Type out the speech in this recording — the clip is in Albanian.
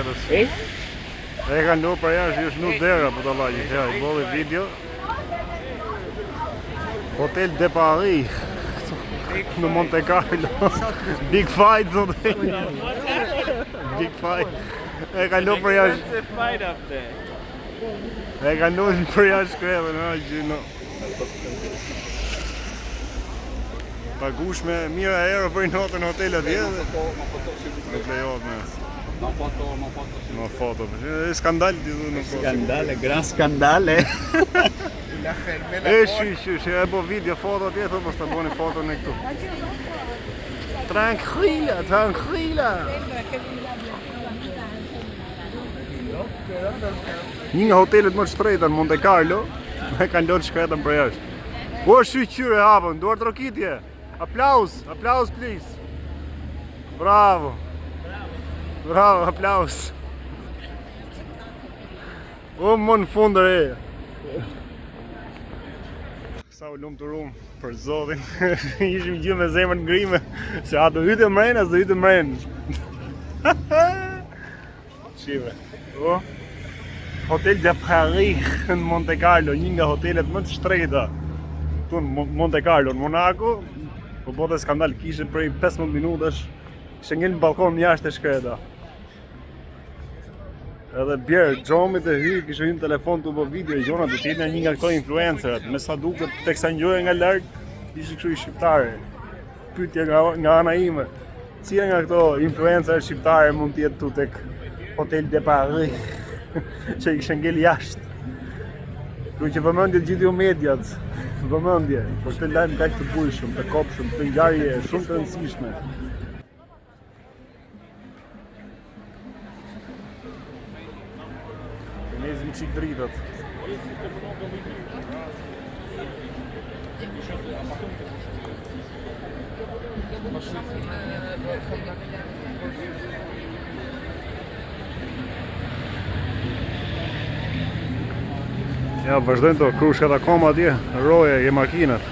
shkretës. E ka ndu për jashtë, është nuk dera, për të lajë, i bolli video. Hotel de Paris, në Monte Carlo. Big fight, zote. Big fight. E ka ndu për jashtë. E ka ndu për jashtë shkretën, gjino. Pagush me mira euro për i notën hotelet vjetë. Nuk lejot me... Ma foto, è skandal di non so. Skandale, gran skandale. Sì, e po video foto dietro, ma sta buone foto ne tu. Tranquilla, tranquilla. Një nga hotelet më të shtrejta në Monte Carlo, me kanë lënë shkretën për jashtë. O shqyre hapën, duar trokitje. Applaus, applaus please. Bravo. Bravo, applaus. O më në fundër e. Sa u lumë të rumë për zotin. Ishim gjithë me zemër në grime. Se a do hytë mrenë, as do hytë mrenë. Shive. O, Hotel de Paris në Monte Carlo, një nga hotelet më të shtrejta. Tu në Monte Carlo, në Monaco. Po bote skandal, kishe prej 15 minutash. Kishe ngellë në balkon në jashtë e shkreta. Edhe bjerë, Gjomit e hy, kishe hy në telefon të bo video i gjona të tjetë një nga këto influencerat. Me sa duket, teksa njojë nga lartë, ishë kështu i shqiptare. Pytje nga ana ime. Cia nga këto influencer shqiptare mund tjetë tu tek Hotel de Paris, që i kishe ngellë jashtë. Kërë që vëmëndje gjithë jo mediat, vëmëndje, për të lajmë kaq të bujshëm, të kopshëm, të ngjarje shumë të rëndësishme. Nezmi qik dritat. Ja, vazhdojnë të krushkat akoma atje, roje e makinat.